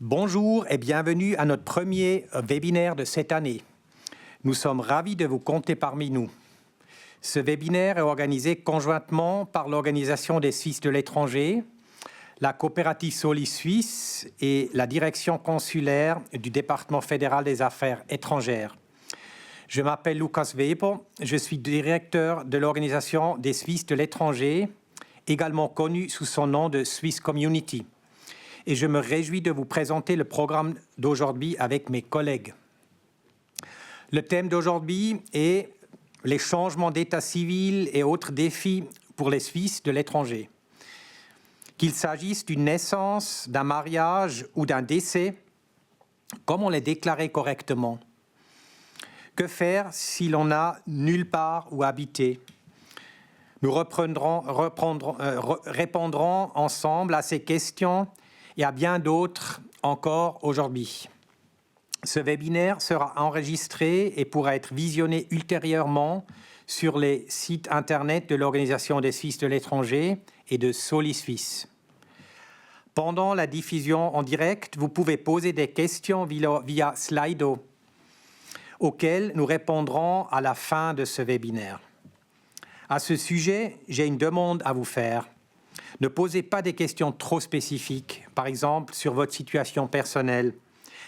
Bonjour et bienvenue à notre premier webinaire de cette année. Nous sommes ravis de vous compter parmi nous. Ce webinaire est organisé conjointement par l'Organisation des Suisses de l'étranger, la coopérative Solis Suisse et la direction consulaire du département fédéral des affaires étrangères. Je m'appelle Lukas Weber, je suis directeur de l'Organisation des Suisses de l'étranger, également connue sous son nom de Swiss Community. Et je me réjouis de vous présenter le programme d'aujourd'hui avec mes collègues. Le thème d'aujourd'hui est les changements d'état civil et autres défis pour les Suisses de l'étranger. Qu'il s'agisse d'une naissance, d'un mariage ou d'un décès, comment les déclarer correctement? Que faire si l'on n'a nulle part où habiter? Nous répondrons ensemble à ces questions et à bien d'autres encore aujourd'hui. Ce webinaire sera enregistré et pourra être visionné ultérieurement sur les sites internet de l'Organisation des Suisses de l'étranger et de Solis Suisse. Pendant la diffusion en direct, vous pouvez poser des questions via Slido, auxquelles nous répondrons à la fin de ce webinaire. À ce sujet, j'ai une demande à vous faire. Ne posez pas des questions trop spécifiques, par exemple sur votre situation personnelle,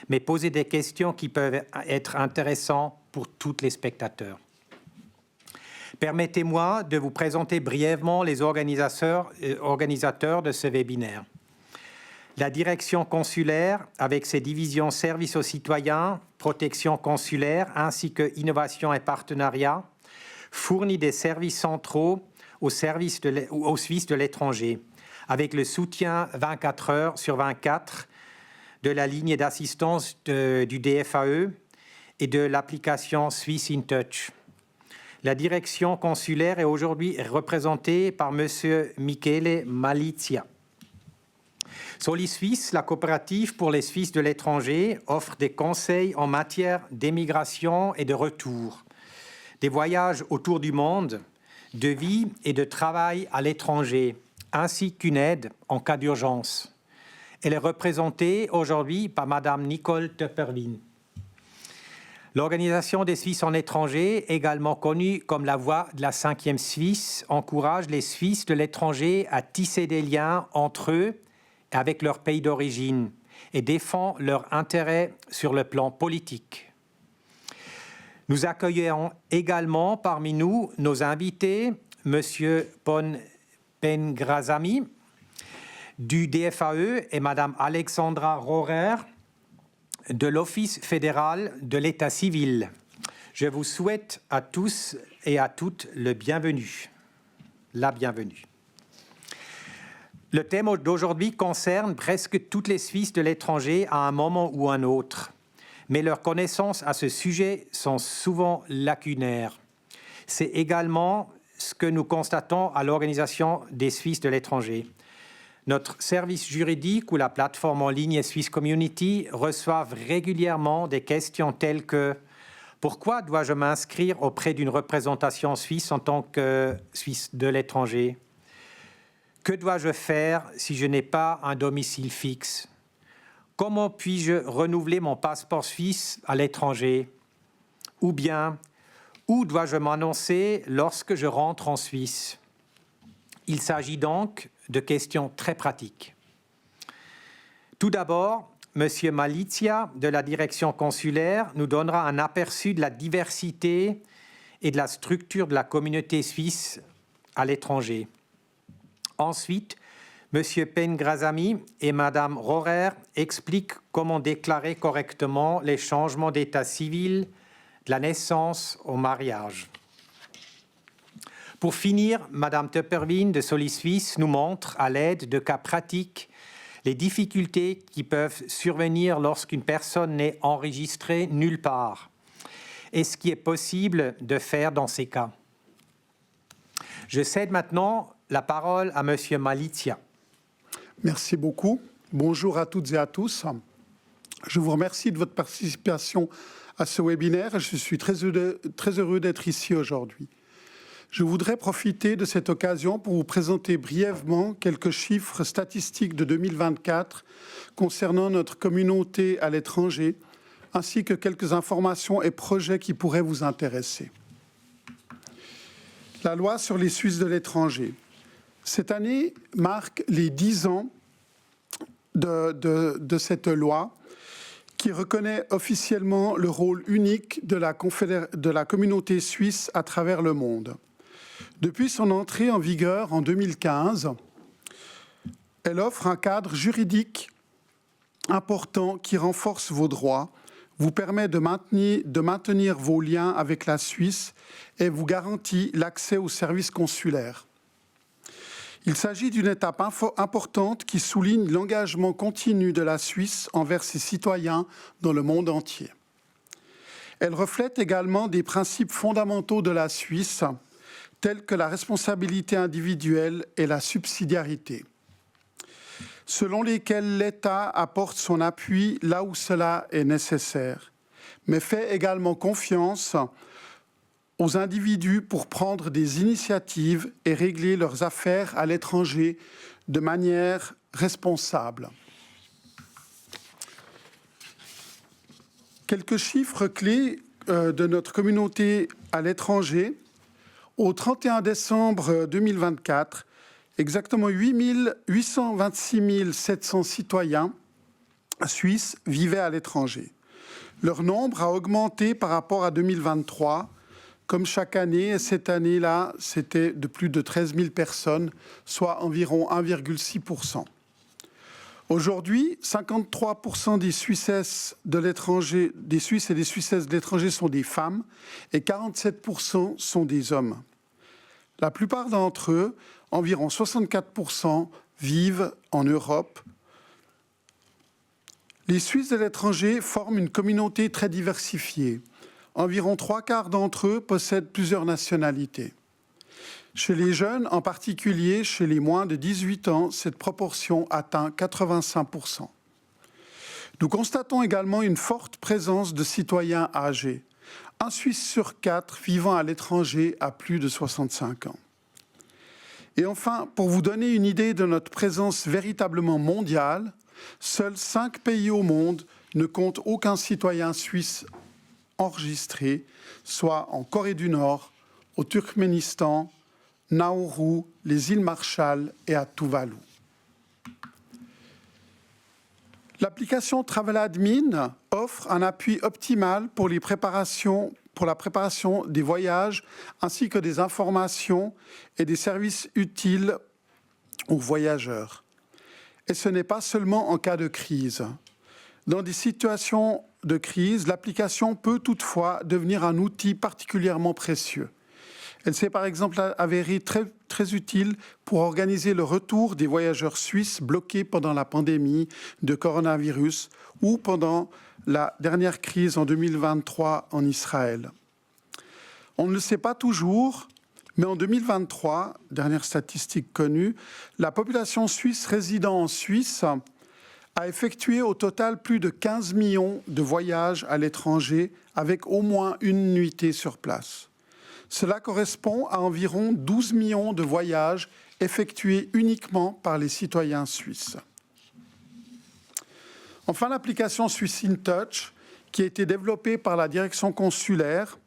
mais posez des questions qui peuvent être intéressantes pour tous les spectateurs. Permettez-moi de vous présenter brièvement les organisateurs de ce webinaire. La direction consulaire, avec ses divisions services aux citoyens, protection consulaire, ainsi que innovation et partenariat, fournit des services centraux aux Suisses de l'étranger, avec le soutien 24 heures sur 24 de la ligne d'assistance du DFAE et de l'application Swiss in Touch. La direction consulaire est aujourd'hui représentée par M. Michele Malizia. Solis Suisse, la coopérative pour les Suisses de l'étranger, offre des conseils en matière d'émigration et de retour, des voyages autour du monde, de vie et de travail à l'étranger, ainsi qu'une aide en cas d'urgence. Elle est représentée aujourd'hui par Madame Nicole Töpperwien. L'Organisation des Suisses en étranger, également connue comme la Voix de la 5e Suisse, encourage les Suisses de l'étranger à tisser des liens entre eux et avec leur pays d'origine et défend leurs intérêts sur le plan politique. Nous accueillons également parmi nous nos invités, M. Pon Pengrazami du DFAE et Mme Alexandra Rohrer de l'Office fédéral de l'état civil. Je vous souhaite à tous et à toutes le bienvenu, la bienvenue. Le thème d'aujourd'hui concerne presque toutes les Suisses de l'étranger à un moment ou un autre, mais leurs connaissances à ce sujet sont souvent lacunaires. C'est également ce que nous constatons à l'Organisation des Suisses de l'étranger. Notre service juridique ou la plateforme en ligne Swiss Community reçoivent régulièrement des questions telles que « Pourquoi dois-je m'inscrire auprès d'une représentation suisse en tant que Suisse de l'étranger ? Que dois-je faire si je n'ai pas un domicile fixe ? Comment puis-je renouveler mon passeport suisse à l'étranger ? Ou bien, où dois-je m'annoncer lorsque je rentre en Suisse ? Il s'agit donc de questions très pratiques. Tout d'abord, M. Malizia de la direction consulaire nous donnera un aperçu de la diversité et de la structure de la communauté suisse à l'étranger. Ensuite, M. Pengrazami et Mme Rohrer expliquent comment déclarer correctement les changements d'état civil de la naissance au mariage. Pour finir, Mme Töpperwien de Solis Suisse nous montre, à l'aide de cas pratiques, les difficultés qui peuvent survenir lorsqu'une personne n'est enregistrée nulle part et ce qui est possible de faire dans ces cas. Je cède maintenant la parole à M. Malizia. Merci beaucoup. Bonjour à toutes et à tous. Je vous remercie de votre participation à ce webinaire. Je suis très heureux d'être ici aujourd'hui. Je voudrais profiter de cette occasion pour vous présenter brièvement quelques chiffres statistiques de 2024 concernant notre communauté à l'étranger, ainsi que quelques informations et projets qui pourraient vous intéresser. La loi sur les Suisses de l'étranger. Cette année marque les 10 ans de cette loi qui reconnaît officiellement le rôle unique de la communauté suisse à travers le monde. Depuis son entrée en vigueur en 2015, elle offre un cadre juridique important qui renforce vos droits, vous permet de maintenir vos liens avec la Suisse et vous garantit l'accès aux services consulaires. Il s'agit d'une étape importante qui souligne l'engagement continu de la Suisse envers ses citoyens dans le monde entier. Elle reflète également des principes fondamentaux de la Suisse, tels que la responsabilité individuelle et la subsidiarité, selon lesquels l'État apporte son appui là où cela est nécessaire, mais fait également confiance aux individus pour prendre des initiatives et régler leurs affaires à l'étranger de manière responsable. Quelques chiffres clés de notre communauté à l'étranger. Au 31 décembre 2024, exactement 826 700 citoyens suisses vivaient à l'étranger. Leur nombre a augmenté par rapport à 2023, comme chaque année, et cette année-là, c'était de plus de 13 000 personnes, soit environ 1,6%. Aujourd'hui, 53% des Suisses de l'étranger, des Suisses et des Suissesses de l'étranger sont des femmes et 47% sont des hommes. La plupart d'entre eux, environ 64%, vivent en Europe. Les Suisses de l'étranger forment une communauté très diversifiée. Environ 3/4 d'entre eux possèdent plusieurs nationalités. Chez les jeunes, en particulier chez les moins de 18 ans, cette proportion atteint 85%. Nous constatons également une forte présence de citoyens âgés. Un Suisse sur 4 vivant à l'étranger a plus de 65 ans. Et enfin, pour vous donner une idée de notre présence véritablement mondiale, seuls 5 pays au monde ne comptent aucun citoyen suisse enregistré, soit en Corée du Nord, au Turkménistan, Nauru, les îles Marshall et à Tuvalu. L'application TravelAdmin offre un appui optimal pour la préparation des voyages ainsi que des informations et des services utiles aux voyageurs. Et ce n'est pas seulement en cas de crise. Dans des situations de crise, l'application peut toutefois devenir un outil particulièrement précieux. Elle s'est par exemple avérée très utile pour organiser le retour des voyageurs suisses bloqués pendant la pandémie de coronavirus ou pendant la dernière crise en 2023 en Israël. On ne le sait pas toujours, mais en 2023, dernière statistique connue, la population suisse résidant en Suisse a effectué au total plus de 15 millions de voyages à l'étranger avec au moins une nuitée sur place. Cela correspond à environ 12 millions de voyages effectués uniquement par les citoyens suisses. Enfin, l'application Swiss InTouch, qui a été développée par la direction consulaire,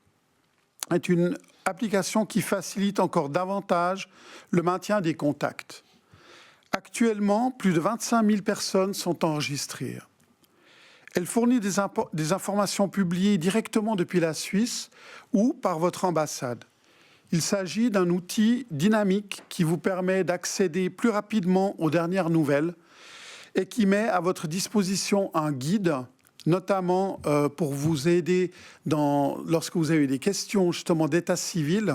est une application qui facilite encore davantage le maintien des contacts. Actuellement, plus de 25 000 personnes sont enregistrées. Elle fournit des informations publiées directement depuis la Suisse ou par votre ambassade. Il s'agit d'un outil dynamique qui vous permet d'accéder plus rapidement aux dernières nouvelles et qui met à votre disposition un guide, notamment pour vous aider lorsque vous avez des questions justement d'état civil,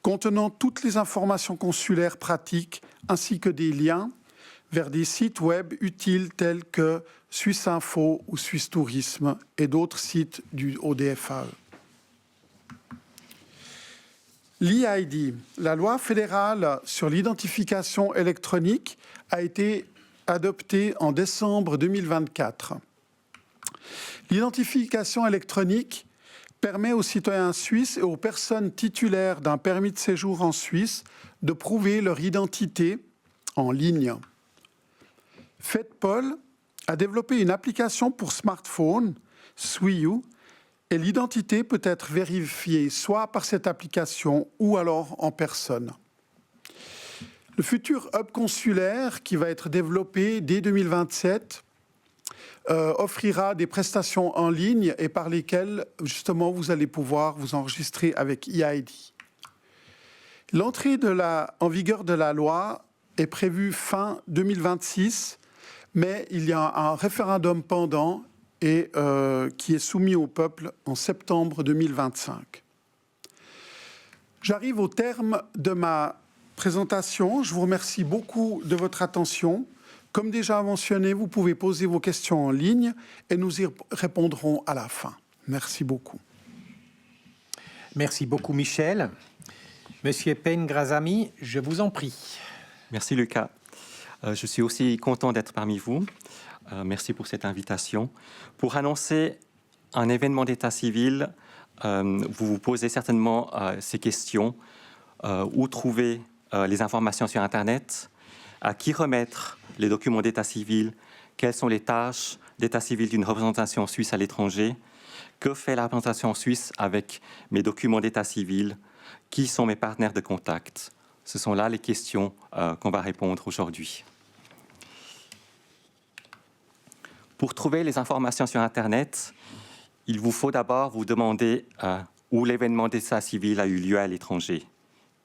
contenant toutes les informations consulaires pratiques ainsi que des liens vers des sites web utiles tels que Suisse Info ou Suisse Tourisme et d'autres sites du ODFAE. L'e-ID, la loi fédérale sur l'identification électronique, a été adoptée en décembre 2024. L'identification électronique permet aux citoyens suisses et aux personnes titulaires d'un permis de séjour en Suisse de prouver leur identité en ligne. FedPol a développé une application pour smartphone, Swiu, et l'identité peut être vérifiée soit par cette application ou alors en personne. Le futur hub consulaire qui va être développé dès 2027 offrira des prestations en ligne et par lesquelles, justement, vous allez pouvoir vous enregistrer avec EID. L'entrée en vigueur de la loi est prévue fin 2026, mais il y a un référendum pendant et qui est soumis au peuple en septembre 2025. J'arrive au terme de ma présentation. Je vous remercie beaucoup de votre attention. Comme déjà mentionné, vous pouvez poser vos questions en ligne et nous y répondrons à la fin. Merci beaucoup. Merci beaucoup, Michel. Monsieur Pengrazami, je vous en prie. Merci, Lucas. Je suis aussi content d'être parmi vous. Merci pour cette invitation. Pour annoncer un événement d'état civil, vous vous posez certainement ces questions. Où trouver les informations sur Internet? À qui remettre les documents d'état civil? Quelles sont les tâches d'état civil d'une représentation suisse à l'étranger? Que fait la représentation suisse avec mes documents d'état civil? Qui sont mes partenaires de contact? Ce sont là les questions qu'on va répondre aujourd'hui. Pour trouver les informations sur Internet, il vous faut d'abord vous demander où l'événement d'état civil a eu lieu à l'étranger,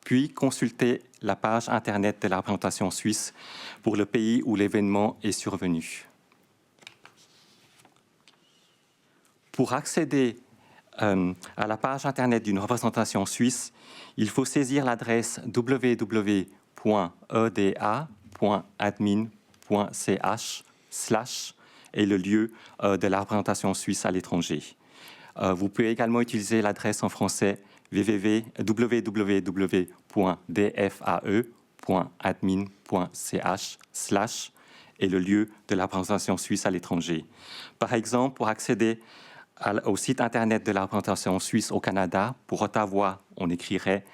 puis consulter la page Internet de la représentation suisse pour le pays où l'événement est survenu. Pour accéder à la page Internet d'une représentation suisse, il faut saisir l'adresse www.eda.admin.ch/ et le lieu de la représentation suisse à l'étranger. Vous pouvez également utiliser l'adresse en français www.dfae.admin.ch/ et le lieu de la représentation suisse à l'étranger. Par exemple, pour accéder au site Internet de la représentation suisse au Canada, pour Ottawa, on écrirait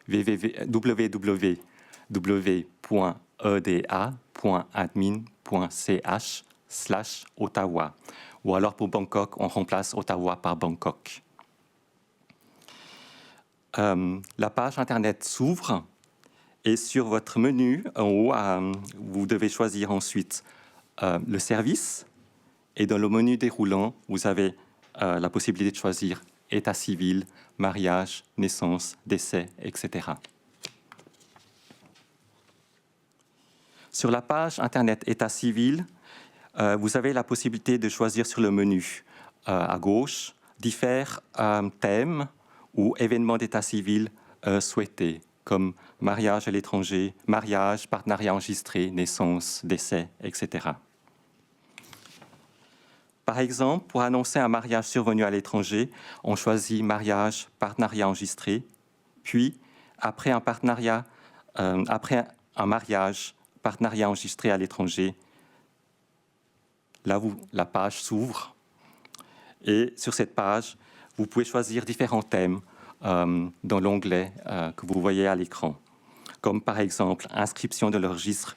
www.eda.admin.ch/Ottawa. Ou alors pour Bangkok, on remplace Ottawa par Bangkok. La page Internet s'ouvre et sur votre menu en haut, vous devez choisir ensuite le service. Et dans le menu déroulant, vous avez la possibilité de choisir état civil, mariage, naissance, décès, etc. Sur la page Internet état civil, vous avez la possibilité de choisir sur le menu à gauche divers thèmes ou événements d'état civil souhaités, comme mariage à l'étranger, mariage, partenariat enregistré, naissance, décès, etc. Par exemple, pour annoncer un mariage survenu à l'étranger, on choisit mariage, partenariat enregistré, puis après un mariage, partenariat enregistré à l'étranger, là, la page s'ouvre. Et sur cette page, vous pouvez choisir différents thèmes dans l'onglet que vous voyez à l'écran, comme par exemple inscription de le registre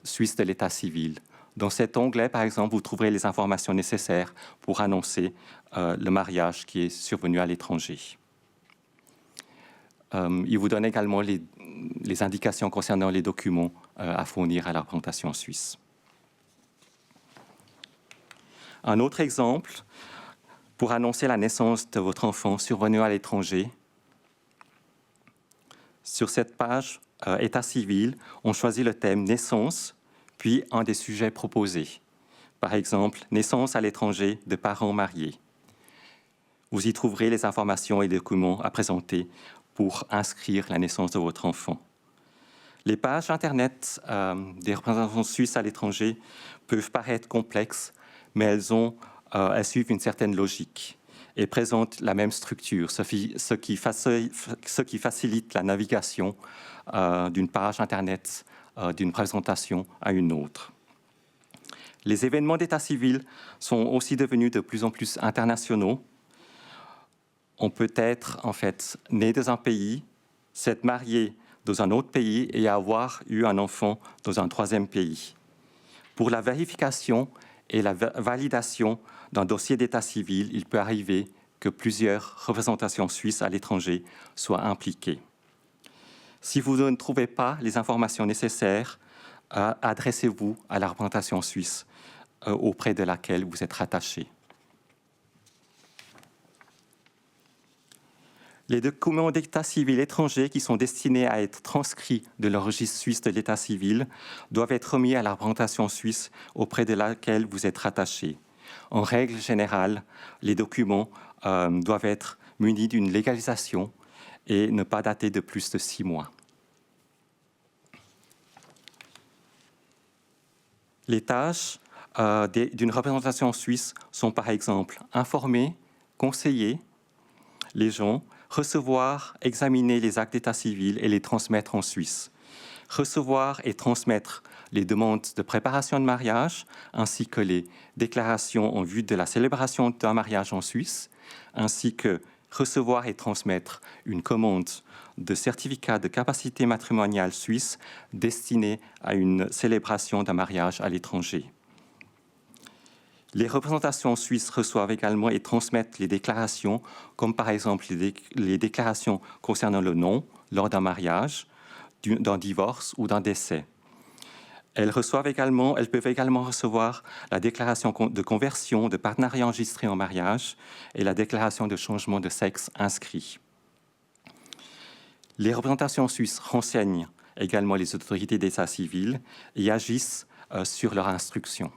suisse de l'état civil. Dans cet onglet, par exemple, vous trouverez les informations nécessaires pour annoncer le mariage qui est survenu à l'étranger. Il vous donne également les indications concernant les documents à fournir à la représentation suisse. Un autre exemple, pour annoncer la naissance de votre enfant survenu à l'étranger. Sur cette page état civil, on choisit le thème naissance, puis un des sujets proposés. Par exemple, naissance à l'étranger de parents mariés. Vous y trouverez les informations et les documents à présenter pour inscrire la naissance de votre enfant. Les pages Internet des représentations suisses à l'étranger peuvent paraître complexes, mais elles suivent une certaine logique et présentent la même structure, ce qui facilite la navigation d'une page Internet, d'une présentation à une autre. Les événements d'état civil sont aussi devenus de plus en plus internationaux. on peut être en fait né dans un pays, s'être marié dans un autre pays et avoir eu un enfant dans un troisième pays. Pour la vérification et la validation d'un dossier d'état civil, il peut arriver que plusieurs représentations suisses à l'étranger soient impliquées. Si vous ne trouvez pas les informations nécessaires, adressez-vous à la représentation suisse auprès de laquelle vous êtes rattaché. Les documents d'état civil étrangers qui sont destinés à être transcrits de le registre suisse de l'état civil doivent être remis à la représentation suisse auprès de laquelle vous êtes rattaché. En règle générale, les documents doivent être munis d'une légalisation et ne pas dater de plus de 6 mois. Les tâches d'une représentation suisse sont par exemple informer, conseiller les gens, recevoir, examiner les actes d'état civil et les transmettre en Suisse. Recevoir et transmettre les demandes de préparation de mariage ainsi que les déclarations en vue de la célébration d'un mariage en Suisse, ainsi que recevoir et transmettre une commande de certificat de capacité matrimoniale suisse destinée à une célébration d'un mariage à l'étranger. Les représentations suisses reçoivent également et transmettent les déclarations, comme par exemple les déclarations concernant le nom lors d'un mariage, d'un divorce ou d'un décès. Elles peuvent également recevoir la déclaration de conversion, de partenariat enregistré en mariage et la déclaration de changement de sexe inscrit. Les représentations suisses renseignent également les autorités d'état civil et agissent sur leur instruction.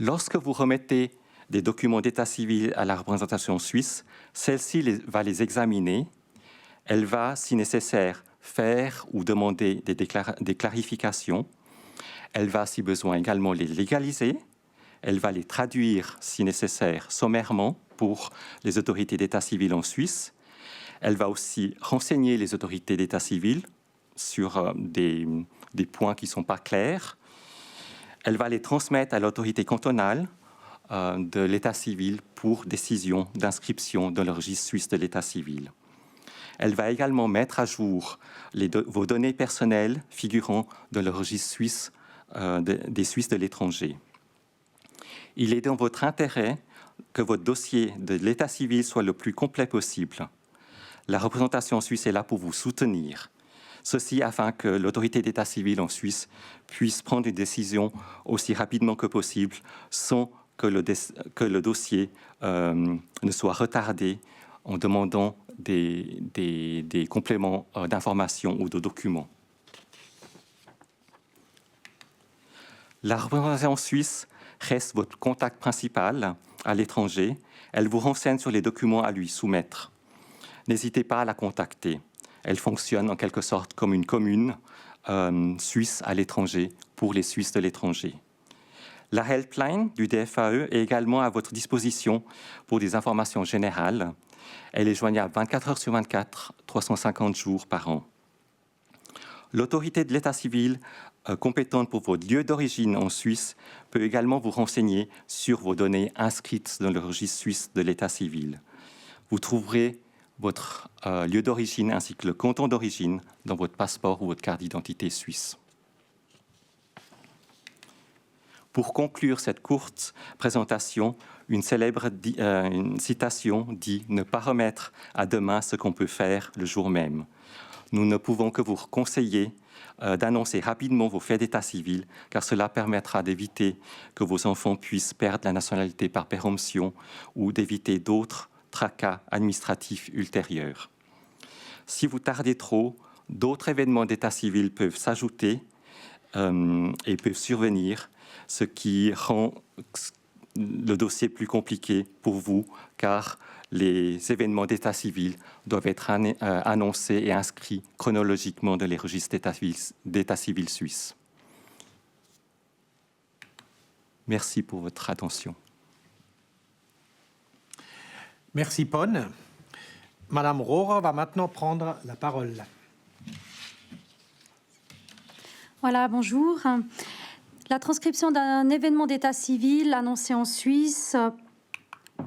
Lorsque vous remettez des documents d'état civil à la représentation suisse, celle-ci va les examiner. Elle va, si nécessaire, faire ou demander des clarifications. Elle va, si besoin, également les légaliser. Elle va les traduire, si nécessaire, sommairement pour les autorités d'état civil en Suisse. Elle va aussi renseigner les autorités d'état civil sur des points qui ne sont pas clairs. Elle va les transmettre à l'autorité cantonale de l'état civil pour décision d'inscription dans le registre suisse de l'état civil. Elle va également mettre à jour vos données personnelles figurant dans le registre suisse des Suisses de l'étranger. Il est dans votre intérêt que votre dossier de l'état civil soit le plus complet possible. La représentation suisse est là pour vous soutenir. Ceci afin que l'autorité d'état civil en Suisse puisse prendre une décision aussi rapidement que possible sans que le dossier ne soit retardé en demandant des compléments d'informations ou de documents. La représentation suisse reste votre contact principal à l'étranger. Elle vous renseigne sur les documents à lui soumettre. N'hésitez pas à la contacter. Elle fonctionne en quelque sorte comme une commune suisse à l'étranger pour les Suisses de l'étranger. La helpline du DFAE est également à votre disposition pour des informations générales. Elle est joignable 24 heures sur 24, 350 jours par an. L'autorité de l'état civil compétente pour votre lieu d'origine en Suisse peut également vous renseigner sur vos données inscrites dans le registre suisse de l'état civil. Vous trouverez votre lieu d'origine ainsi que le canton d'origine dans votre passeport ou votre carte d'identité suisse. Pour conclure cette courte présentation, une célèbre une citation dit « Ne pas remettre à demain ce qu'on peut faire le jour même ». Nous ne pouvons que vous conseiller d'annoncer rapidement vos faits d'état civil, car cela permettra d'éviter que vos enfants puissent perdre la nationalité par péremption ou d'éviter d'autres tracas administratifs ultérieurs. Si vous tardez trop, d'autres événements d'état civil peuvent s'ajouter et peuvent survenir, ce qui rend le dossier plus compliqué pour vous, car les événements d'état civil doivent être annoncés et inscrits chronologiquement dans les registres d'état civil suisse. Merci pour votre attention. Merci, Pon. Madame Rohrer va maintenant prendre la parole. Voilà, bonjour. La transcription d'un événement d'état civil annoncé en Suisse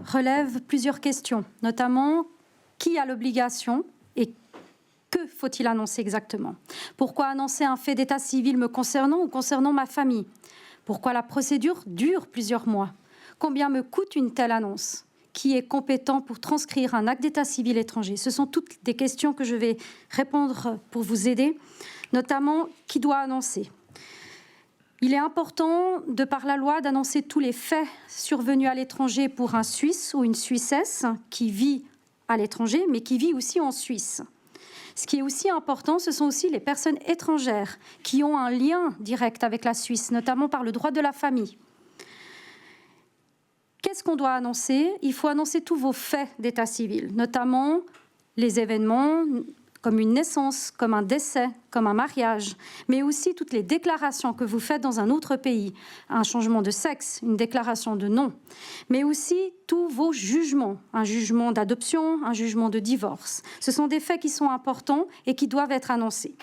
relève plusieurs questions, notamment qui a l'obligation et que faut-il annoncer exactement? Pourquoi annoncer un fait d'état civil me concernant ou concernant ma famille? Pourquoi la procédure dure plusieurs mois? Combien me coûte une telle annonce? Qui est compétent pour transcrire un acte d'état civil étranger? Ce sont toutes des questions que je vais répondre pour vous aider, notamment qui doit annoncer. Il est important, de par la loi, d'annoncer tous les faits survenus à l'étranger pour un Suisse ou une Suissesse qui vit à l'étranger, mais qui vit aussi en Suisse. Ce qui est aussi important, ce sont aussi les personnes étrangères qui ont un lien direct avec la Suisse, notamment par le droit de la famille. Qu'est-ce qu'on doit annoncer? Il faut annoncer tous vos faits d'état civil, notamment les événements comme une naissance, comme un décès, comme un mariage, mais aussi toutes les déclarations que vous faites dans un autre pays, un changement de sexe, une déclaration de nom, mais aussi tous vos jugements, un jugement d'adoption, un jugement de divorce. Ce sont des faits qui sont importants et qui doivent être annoncés.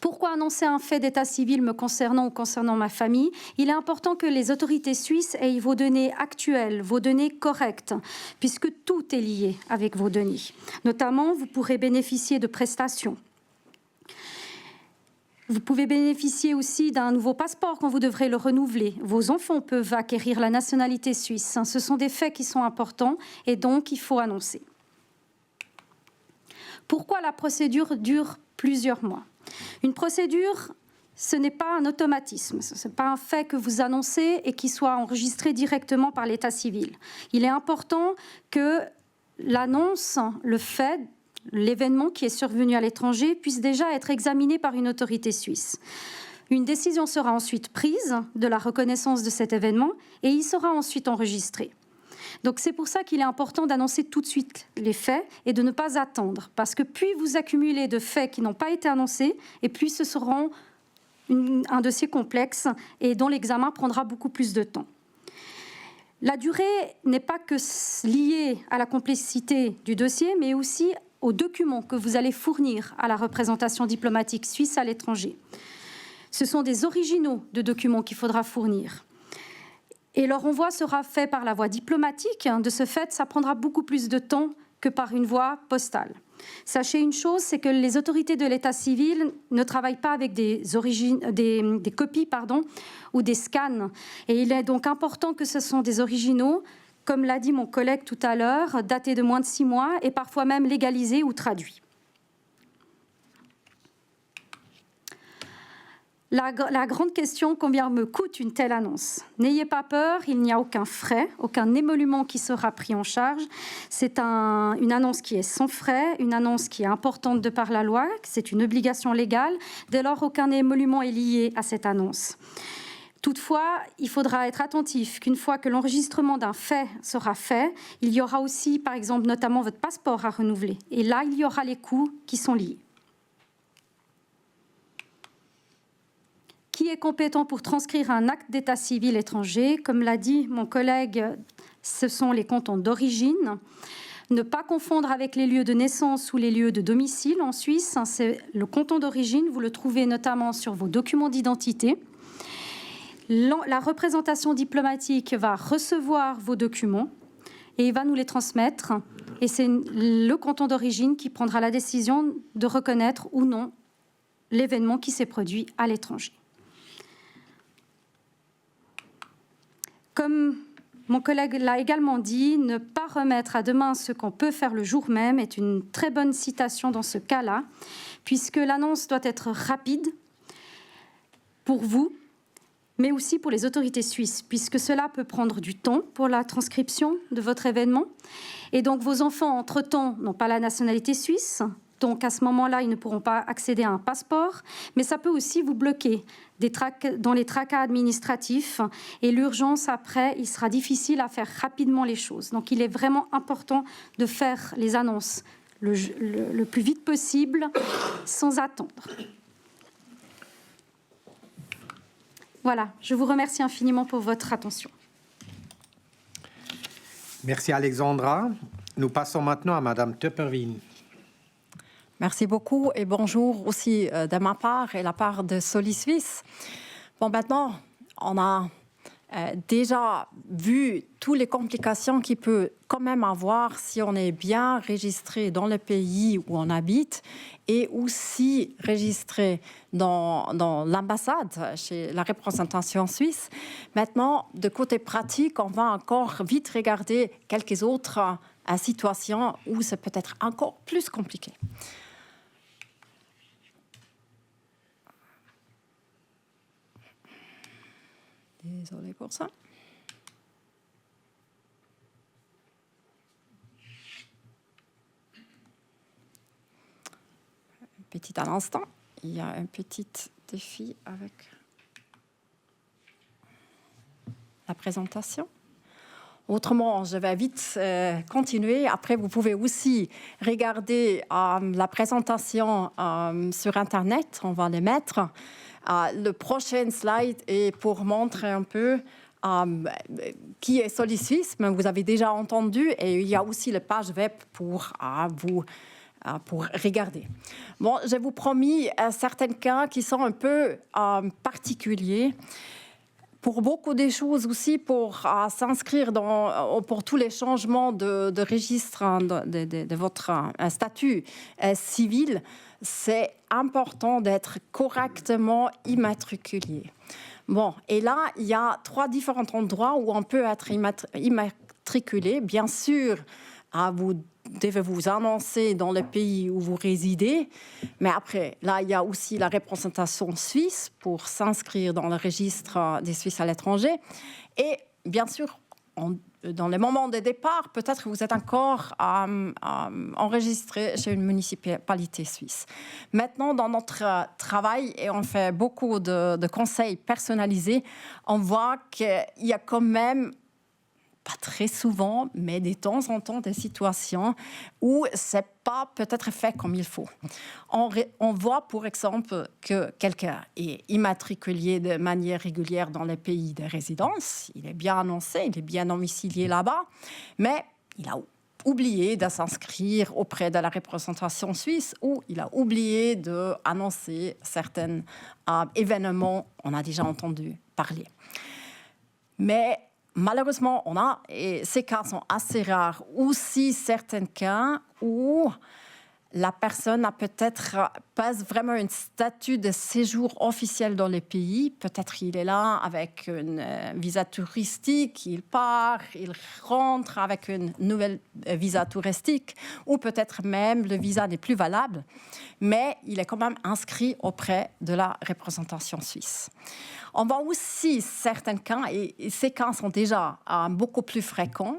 Pourquoi annoncer un fait d'état civil me concernant ou concernant ma famille? Il est important que les autorités suisses aient vos données actuelles, vos données correctes, puisque tout est lié avec vos données. Notamment, vous pourrez bénéficier de prestations. Vous pouvez bénéficier aussi d'un nouveau passeport quand vous devrez le renouveler. Vos enfants peuvent acquérir la nationalité suisse. Ce sont des faits qui sont importants et donc il faut annoncer. Pourquoi la procédure dure plusieurs mois? Une procédure, ce n'est pas un automatisme, ce n'est pas un fait que vous annoncez et qui soit enregistré directement par l'état civil. Il est important que l'annonce, le fait, l'événement qui est survenu à l'étranger puisse déjà être examiné par une autorité suisse. Une décision sera ensuite prise de la reconnaissance de cet événement et il sera ensuite enregistré. Donc c'est pour ça qu'il est important d'annoncer tout de suite les faits et de ne pas attendre. Parce que plus vous accumulez de faits qui n'ont pas été annoncés, et plus ce sera un dossier complexe et dont l'examen prendra beaucoup plus de temps. La durée n'est pas que liée à la complexité du dossier, mais aussi aux documents que vous allez fournir à la représentation diplomatique suisse à l'étranger. Ce sont des originaux de documents qu'il faudra fournir. Et leur envoi sera fait par la voie diplomatique. De ce fait, ça prendra beaucoup plus de temps que par une voie postale. Sachez une chose, c'est que les autorités de l'état civil ne travaillent pas avec des copies ou des scans. Et il est donc important que ce sont des originaux, comme l'a dit mon collègue tout à l'heure, datés de moins de 6 mois et parfois même légalisés ou traduits. La grande question, combien me coûte une telle annonce? N'ayez pas peur, il n'y a aucun frais, aucun émolument qui sera pris en charge. C'est une annonce qui est sans frais, une annonce qui est importante de par la loi, c'est une obligation légale. Dès lors, aucun émolument est lié à cette annonce. Toutefois, il faudra être attentif qu'une fois que l'enregistrement d'un fait sera fait, il y aura aussi, par exemple, notamment votre passeport à renouveler. Et là, il y aura les coûts qui sont liés. Qui est compétent pour transcrire un acte d'état civil étranger? Comme l'a dit mon collègue, ce sont les cantons d'origine. Ne pas confondre avec les lieux de naissance ou les lieux de domicile en Suisse. C'est le canton d'origine, vous le trouvez notamment sur vos documents d'identité. La représentation diplomatique va recevoir vos documents et il va nous les transmettre. Et c'est le canton d'origine qui prendra la décision de reconnaître ou non l'événement qui s'est produit à l'étranger. Comme mon collègue l'a également dit, ne pas remettre à demain ce qu'on peut faire le jour même est une très bonne citation dans ce cas-là, puisque l'annonce doit être rapide pour vous, mais aussi pour les autorités suisses, puisque cela peut prendre du temps pour la transcription de votre événement. Et donc vos enfants, entre-temps, n'ont pas la nationalité suisse, donc à ce moment-là, ils ne pourront pas accéder à un passeport, mais ça peut aussi vous bloquer dans les tracas administratifs. Et l'urgence, après, il sera difficile à faire rapidement les choses. Donc il est vraiment important de faire les annonces le plus vite possible, sans attendre. Voilà, je vous remercie infiniment pour votre attention. Merci Alexandra. Nous passons maintenant à Madame Töpperwien. Merci beaucoup et bonjour aussi de ma part et la part de Soli Suisse. Bon, maintenant, on a déjà vu toutes les complications qu'il peut quand même avoir si on est bien enregistré dans le pays où on habite et aussi enregistré dans l'ambassade, chez la représentation suisse. Maintenant, de côté pratique, on va encore vite regarder quelques autres situations où c'est peut-être encore plus compliqué. Désolée pour ça. Un petit à l'instant. Il y a un petit défi avec la présentation. Autrement, je vais vite continuer. Après, vous pouvez aussi regarder la présentation sur Internet. On va les mettre. Le prochain slide est pour montrer un peu qui est Solid Suisse, mais vous avez déjà entendu, et il y a aussi la page web pour regarder. Bon, je vous promis certains cas qui sont un peu particuliers. Pour beaucoup des choses aussi, pour s'inscrire pour tous les changements de registre de votre statut civil, c'est important d'être correctement immatriculé. Bon, et là, il y a 3 différents endroits où on peut être immatriculé. Bien sûr, vous devez vous annoncer dans le pays où vous résidez. Mais après, là, il y a aussi la représentation suisse pour s'inscrire dans le registre des Suisses à l'étranger. Et bien sûr, dans les moments de départ, peut-être que vous êtes encore enregistré chez une municipalité suisse. Maintenant, dans notre travail, et on fait beaucoup de conseils personnalisés, on voit qu'il y a quand même, pas très souvent, mais de temps en temps, des situations où ce n'est pas peut-être fait comme il faut. On voit, par exemple, que quelqu'un est immatriculé de manière régulière dans le pays de résidence. Il est bien annoncé, il est bien domicilié là-bas, mais il a oublié de s'inscrire auprès de la représentation suisse ou il a oublié d'annoncer certains événements. On a déjà entendu parler. Mais malheureusement, et ces cas sont assez rares, aussi certains cas où la personne n'a peut-être pas vraiment un statut de séjour officiel dans le pays. Peut-être qu'il est là avec un visa touristique, il part, il rentre avec une nouvelle visa touristique, ou peut-être même le visa n'est plus valable, mais il est quand même inscrit auprès de la représentation suisse. On voit aussi certains cas, et ces cas sont déjà beaucoup plus fréquents,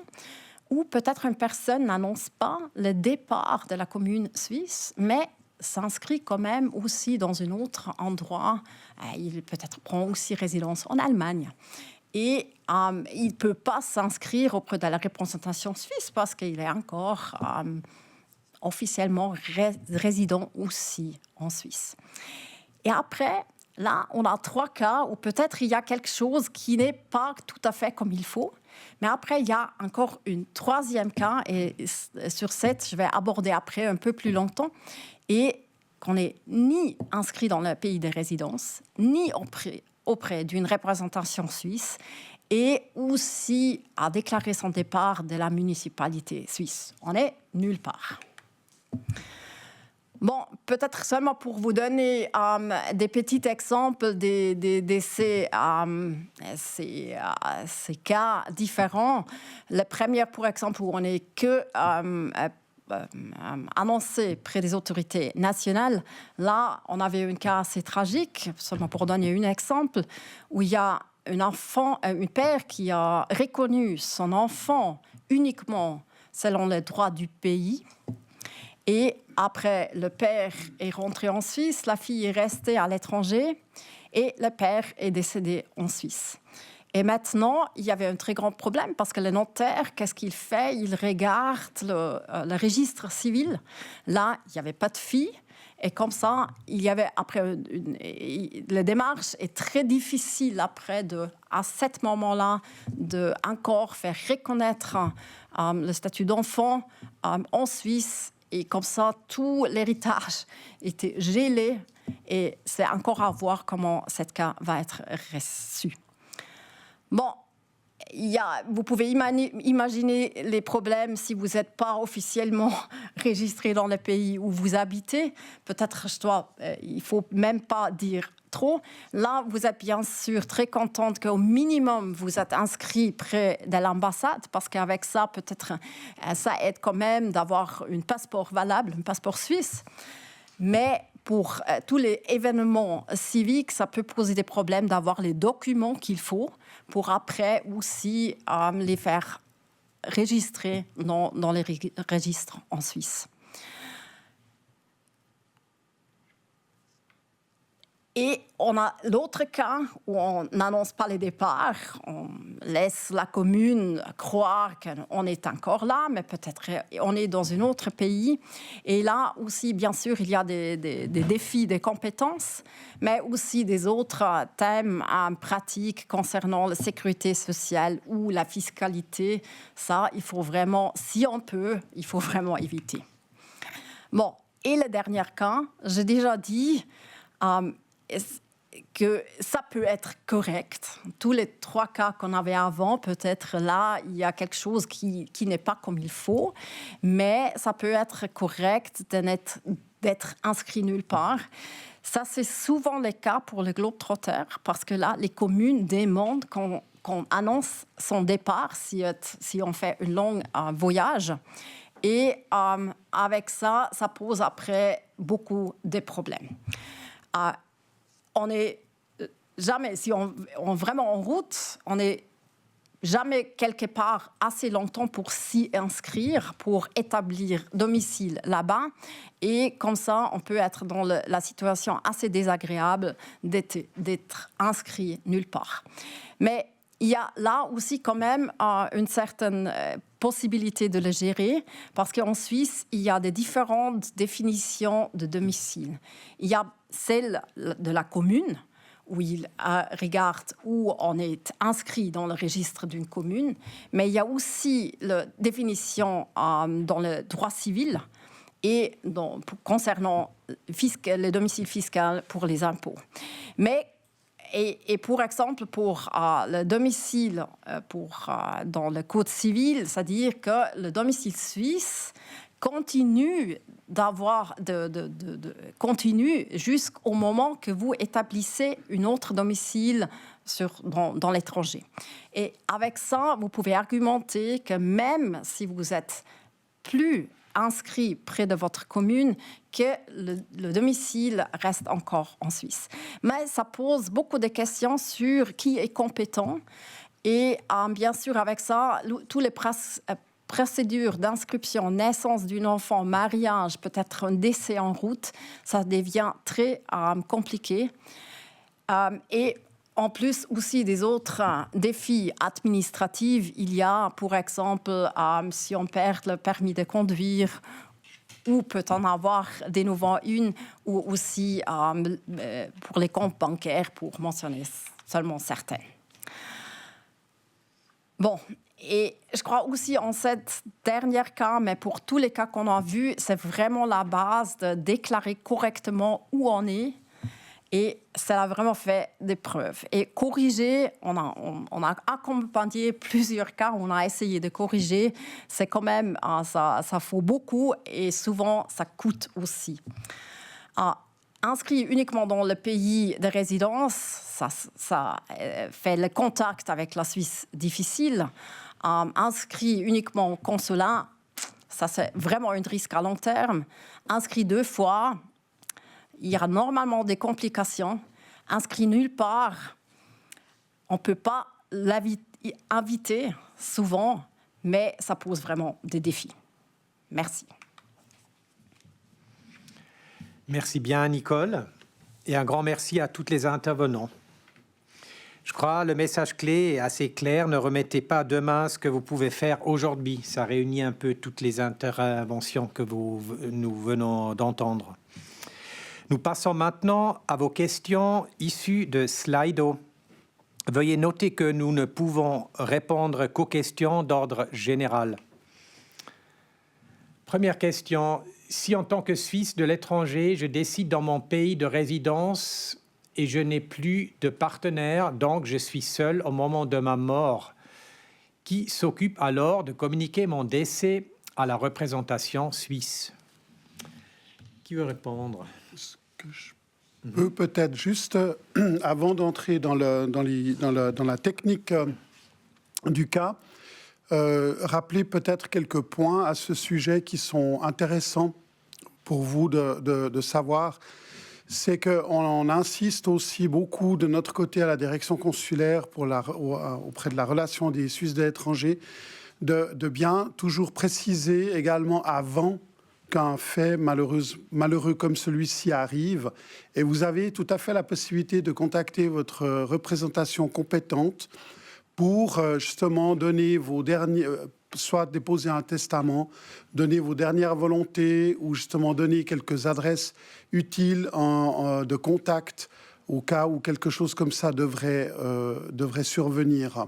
où peut-être une personne n'annonce pas le départ de la commune suisse, mais s'inscrit quand même aussi dans un autre endroit. Il peut-être prend aussi résidence en Allemagne. Et il ne peut pas s'inscrire auprès de la représentation suisse parce qu'il est encore officiellement résident aussi en Suisse. Et après, là, on a 3 cas où peut-être il y a quelque chose qui n'est pas tout à fait comme il faut. Mais après, il y a encore un 3e cas, et sur 7, je vais aborder après un peu plus longtemps, et qu'on n'est ni inscrit dans le pays de résidence, ni auprès d'une représentation suisse, et aussi à déclarer son départ de la municipalité suisse. On est nulle part. Bon, peut-être seulement pour vous donner des petits exemples de ces cas différents. Le premier, par exemple, où on n'est que annoncé près des autorités nationales, là, on avait un cas assez tragique, seulement pour donner un exemple, où il y a un père qui a reconnu son enfant uniquement selon les droits du pays. Et après, le père est rentré en Suisse, la fille est restée à l'étranger et le père est décédé en Suisse. Et maintenant, il y avait un très grand problème parce que le notaire, qu'est-ce qu'il fait? Il regarde le registre civil. Là, il n'y avait pas de fille. Et comme ça, il y avait après la démarche est très difficile après à ce moment-là de encore faire reconnaître le statut d'enfant en Suisse. Et comme ça, tout l'héritage était gelé. Et c'est encore à voir comment ce cas va être reçu. Bon, vous pouvez imaginer les problèmes si vous n'êtes pas officiellement registré dans le pays où vous habitez. Peut-être il ne faut même pas dire trop. Là, vous êtes bien sûr très contente qu'au minimum, vous êtes inscrit près de l'ambassade, parce qu'avec ça, peut-être, ça aide quand même d'avoir un passeport valable, un passeport suisse. Mais pour tous les événements civiques, ça peut poser des problèmes d'avoir les documents qu'il faut pour après aussi les faire enregistrer dans les registres en Suisse. Et on a l'autre cas où on n'annonce pas les départs, on laisse la commune croire qu'on est encore là, mais peut-être on est dans un autre pays. Et là aussi, bien sûr, il y a des défis, des compétences, mais aussi des autres thèmes pratiques concernant la sécurité sociale ou la fiscalité. Ça, il faut vraiment, si on peut, il faut vraiment éviter. Bon, et le dernier cas, j'ai déjà dit que ça peut être correct. Tous les 3 cas qu'on avait avant, peut-être là, il y a quelque chose qui n'est pas comme il faut, mais ça peut être correct d'être inscrit nulle part. Ça, c'est souvent le cas pour le Globetrotter, parce que là, les communes demandent qu'on annonce son départ si on fait un long voyage. Et avec ça, ça pose après beaucoup de problèmes. On n'est jamais, si on vraiment en route, on n'est jamais quelque part assez longtemps pour s'y inscrire, pour établir domicile là-bas. Et comme ça, on peut être dans la situation assez désagréable d'être inscrit nulle part. Mais il y a là aussi quand même une certaine possibilité de le gérer, parce qu'en Suisse, il y a des différentes définitions de domicile. Il y a celle de la commune, où il regarde où on est inscrit dans le registre d'une commune, mais il y a aussi la définition dans le droit civil et concernant le domicile fiscal pour les impôts. Mais et pour exemple, pour le domicile dans le code civil, c'est-à-dire que le domicile suisse continue continue jusqu'au moment que vous établissez un autre domicile dans l'étranger. Et avec ça, vous pouvez argumenter que même si vous êtes plus inscrit près de votre commune, que le domicile reste encore en Suisse. Mais ça pose beaucoup de questions sur qui est compétent. Et bien sûr, avec ça, tous les procédures d'inscription, naissance d'un enfant, mariage, peut-être un décès en route, ça devient très compliqué. Et en plus aussi des autres défis administratifs, il y a, pour exemple, si on perd le permis de conduire, ou peut en avoir de nouveau une, ou aussi pour les comptes bancaires, pour mentionner seulement certains. Bon, et je crois aussi en cet dernier cas, mais pour tous les cas qu'on a vus, c'est vraiment la base de déclarer correctement où on est. Et ça a vraiment fait des preuves. Et corriger, on a accompagné plusieurs cas, on a essayé de corriger. C'est quand même, ça faut beaucoup et souvent, ça coûte aussi. Inscrit uniquement dans le pays de résidence, ça fait le contact avec la Suisse difficile. Inscrit uniquement au consulat, ça c'est vraiment un risque à long terme. Inscrit 2 fois, il y a normalement des complications. Inscrit nulle part, on ne peut pas l'inviter souvent, mais ça pose vraiment des défis. Merci. Merci bien, Nicole. Et un grand merci à toutes les intervenants. Je crois le message clé est assez clair. Ne remettez pas demain ce que vous pouvez faire aujourd'hui. Ça réunit un peu toutes les interventions que nous venons d'entendre. Nous passons maintenant à vos questions issues de Slido. Veuillez noter que nous ne pouvons répondre qu'aux questions d'ordre général. Première question. Si en tant que Suisse de l'étranger, je décide dans mon pays de résidence et je n'ai plus de partenaire, donc je suis seul au moment de ma mort, qui s'occupe alors de communiquer mon décès à la représentation suisse. Qui veut répondre? Ce que je peux peut-être juste, avant d'entrer dans la technique du cas, rappeler peut-être quelques points à ce sujet qui sont intéressants pour vous de savoir. C'est qu'on insiste aussi beaucoup de notre côté à la direction consulaire auprès de la relation des Suisses de l'étranger de bien toujours préciser également avant qu'un fait malheureux comme celui-ci arrive. Et vous avez tout à fait la possibilité de contacter votre représentation compétente pour justement donner vos derniers, soit déposer un testament, donner vos dernières volontés ou justement donner quelques adresses utiles de contact au cas où quelque chose comme ça devrait survenir.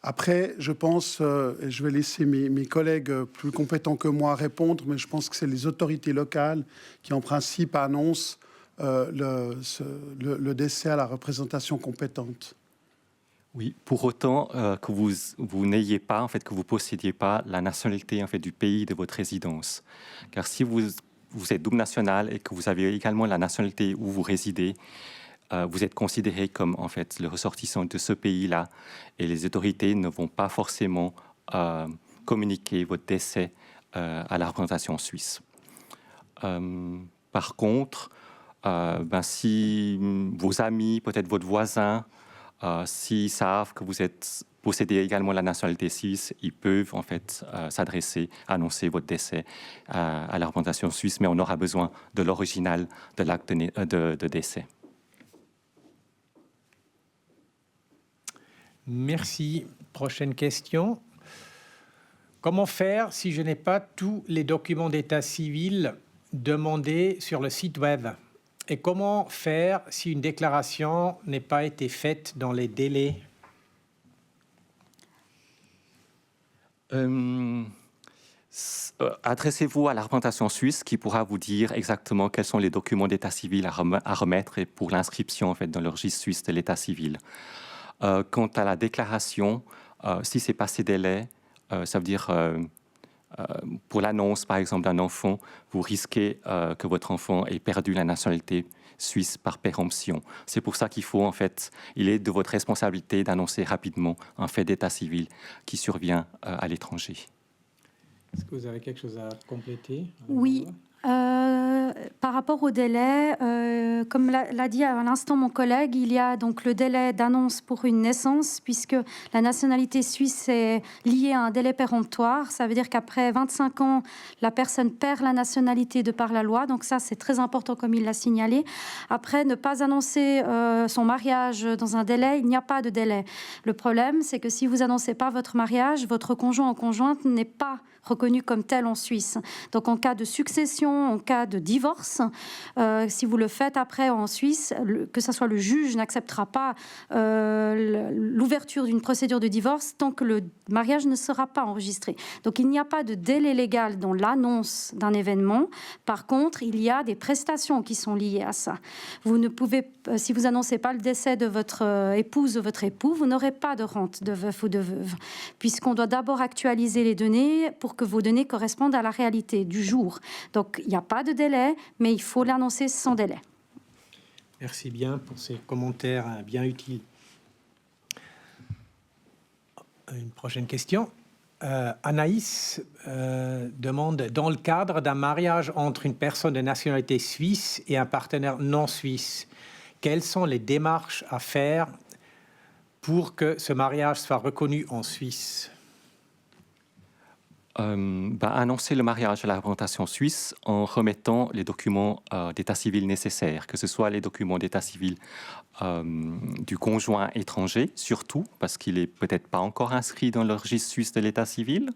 Après, je pense, et je vais laisser mes collègues plus compétents que moi répondre, mais je pense que c'est les autorités locales qui, en principe, annoncent le décès à la représentation compétente. Oui, pour autant que vous n'ayez pas, en fait, que vous possédiez pas la nationalité en fait du pays de votre résidence. Car si vous êtes double national et que vous avez également la nationalité où vous résidez, vous êtes considéré comme en fait le ressortissant de ce pays-là, et les autorités ne vont pas forcément communiquer votre décès à la représentation suisse. Par contre, si vos amis, peut-être votre voisin, s'ils savent que vous possédez également la nationalité suisse, ils peuvent en fait s'adresser, annoncer votre décès à la représentation suisse, mais on aura besoin de l'original de l'acte de décès. Merci. Prochaine question. Comment faire si je n'ai pas tous les documents d'état civil demandés sur le site web? Et comment faire si une déclaration n'est pas été faite dans les délais? Adressez-vous à la représentation suisse qui pourra vous dire exactement quels sont les documents d'état civil à remettre et pour l'inscription en fait, dans le registre suisse de l'état civil. Quant à la déclaration, si c'est passé délai, ça veut dire pour l'annonce, par exemple, d'un enfant, vous risquez que votre enfant ait perdu la nationalité suisse par péremption. C'est pour ça qu'il faut, en fait, il est de votre responsabilité d'annoncer rapidement un fait d'état civil qui survient à l'étranger. Est-ce que vous avez quelque chose à compléter? Oui. Par rapport au délai, comme l'a dit à l'instant mon collègue, il y a donc le délai d'annonce pour une naissance, puisque la nationalité suisse est liée à un délai péremptoire. Ça veut dire qu'après 25 ans, la personne perd la nationalité de par la loi. Donc ça, c'est très important, comme il l'a signalé. Après, ne pas annoncer son mariage dans un délai, il n'y a pas de délai. Le problème, c'est que si vous annoncez pas votre mariage, votre conjoint ou conjointe n'est pas reconnu comme tel en Suisse. Donc en cas de succession, en cas de divorce, si vous le faites après en Suisse, que ce soit le juge n'acceptera pas l'ouverture d'une procédure de divorce tant que le mariage ne sera pas enregistré. Donc il n'y a pas de délai légal dans l'annonce d'un événement. Par contre, il y a des prestations qui sont liées à ça. Vous ne pouvez, si vous annoncez pas le décès de votre épouse ou votre époux, vous n'aurez pas de rente de veuf ou de veuve, puisqu'on doit d'abord actualiser les données pour que vos données correspondent à la réalité du jour. Donc, il n'y a pas de délai, mais il faut l'annoncer sans délai. Merci bien pour ces commentaires bien utiles. Une prochaine question. Anaïs demande, dans le cadre d'un mariage entre une personne de nationalité suisse et un partenaire non suisse, quelles sont les démarches à faire pour que ce mariage soit reconnu en Suisse? Annoncer le mariage à la représentation suisse en remettant les documents d'état civil nécessaires, que ce soit les documents d'état civil du conjoint étranger, surtout, parce qu'il n'est peut-être pas encore inscrit dans le registre suisse de l'état civil.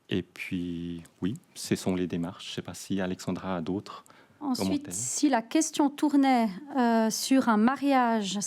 Et puis, oui, ce sont les démarches. Je ne sais pas si Alexandra a d'autres Ensuite, si la question tournait sur un mariage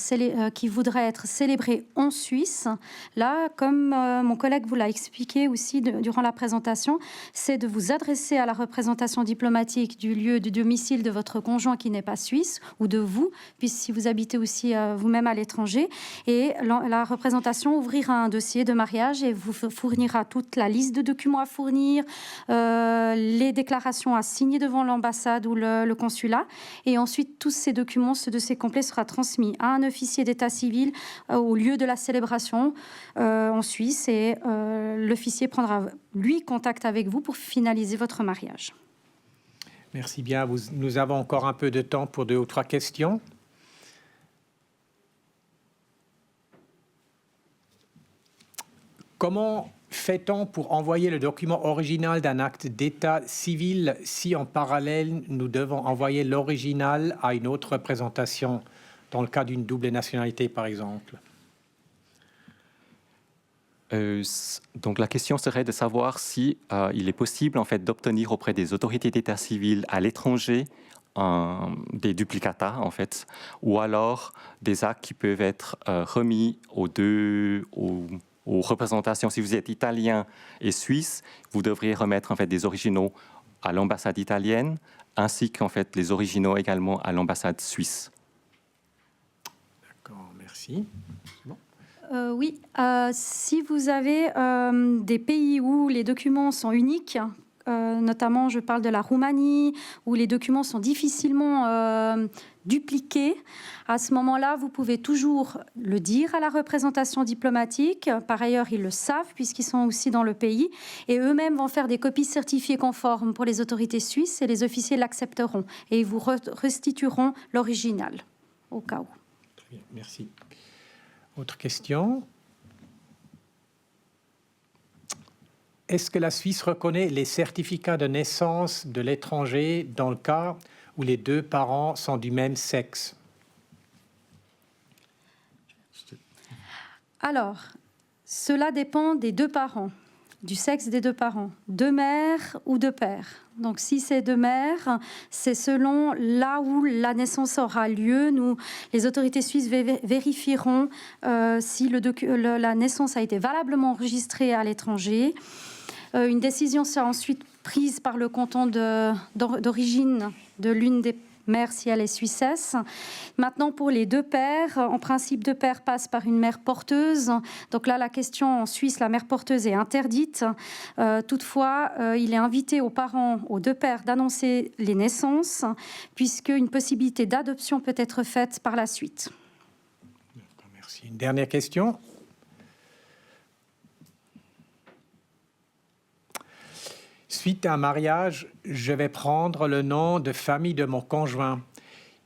qui voudrait être célébré en Suisse, là, comme mon collègue vous l'a expliqué aussi durant la présentation, c'est de vous adresser à la représentation diplomatique du lieu du domicile de votre conjoint qui n'est pas suisse, ou de vous, puisque si vous habitez aussi vous-même à l'étranger, et la représentation ouvrira un dossier de mariage et vous fournira toute la liste de documents à fournir, les déclarations à signer devant l'ambassade ou le consulat, et ensuite tous ces documents, ce dossier complet sera transmis à un officier d'état civil au lieu de la célébration en Suisse, et l'officier prendra lui contact avec vous pour finaliser votre mariage. Merci bien. Nous avons encore un peu de temps pour 2 ou 3 questions. Comment fait-on pour envoyer le document original d'un acte d'état civil si en parallèle nous devons envoyer l'original à une autre représentation, dans le cas d'une double nationalité par exemple? Donc la question serait de savoir si il est possible en fait d'obtenir auprès des autorités d'état civil à l'étranger des duplicata en fait, ou alors des actes qui peuvent être remis aux représentations. Si vous êtes italien et suisse, vous devriez remettre en fait des originaux à l'ambassade italienne, ainsi qu'en fait les originaux également à l'ambassade suisse. D'accord, merci. Bon. Oui, si vous avez des pays où les documents sont uniques, notamment je parle de la Roumanie, où les documents sont difficilement dupliqués, à ce moment-là, vous pouvez toujours le dire à la représentation diplomatique. Par ailleurs, ils le savent puisqu'ils sont aussi dans le pays, et eux-mêmes vont faire des copies certifiées conformes pour les autorités suisses, et les officiers l'accepteront et ils vous restitueront l'original au cas où. Très bien, merci. Autre question. Est-ce que la Suisse reconnaît les certificats de naissance de l'étranger dans le cas où les 2 parents sont du même sexe? Alors, cela dépend des 2 parents, du sexe des 2 parents, de mère ou de père. Donc, si c'est de mère, c'est selon là où la naissance aura lieu. Les autorités suisses vérifieront si la naissance a été valablement enregistrée à l'étranger. Une décision sera ensuite prise par le canton d'origine de l'une des mères si elle est suissesse. Maintenant, pour les 2 pères, en principe, 2 pères passent par une mère porteuse. Donc là, la question en Suisse, la mère porteuse est interdite. Toutefois, il est invité aux parents, aux 2 pères, d'annoncer les naissances, puisqu'une possibilité d'adoption peut être faite par la suite. Merci. Une dernière question. Suite à un mariage, je vais prendre le nom de famille de mon conjoint.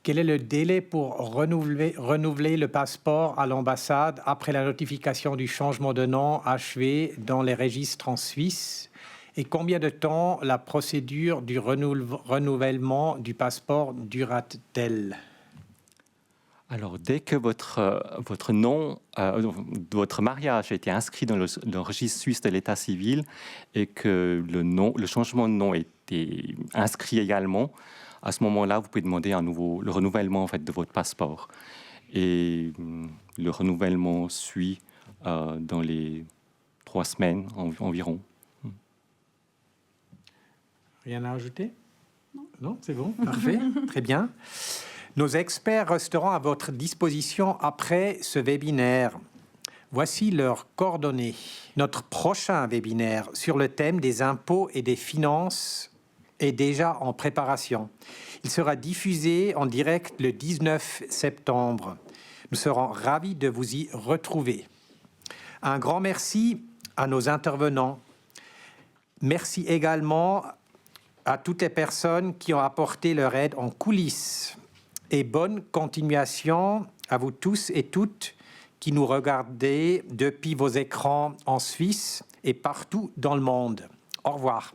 Quel est le délai pour renouveler le passeport à l'ambassade après la notification du changement de nom achevé dans les registres en Suisse? Et combien de temps la procédure du renouvellement du passeport durera-t-elle? Alors, dès que votre nom, votre mariage a été inscrit dans le registre suisse de l'état civil et que le changement de nom a été inscrit également, à ce moment-là, vous pouvez demander le renouvellement en fait, de votre passeport. Et le renouvellement suit dans les 3 semaines environ. Rien à ajouter? Non, c'est bon, parfait, très bien. Nos experts resteront à votre disposition après ce webinaire. Voici leurs coordonnées. Notre prochain webinaire sur le thème des impôts et des finances est déjà en préparation. Il sera diffusé en direct le 19 septembre. Nous serons ravis de vous y retrouver. Un grand merci à nos intervenants. Merci également à toutes les personnes qui ont apporté leur aide en coulisses. Et bonne continuation à vous tous et toutes qui nous regardez depuis vos écrans en Suisse et partout dans le monde. Au revoir.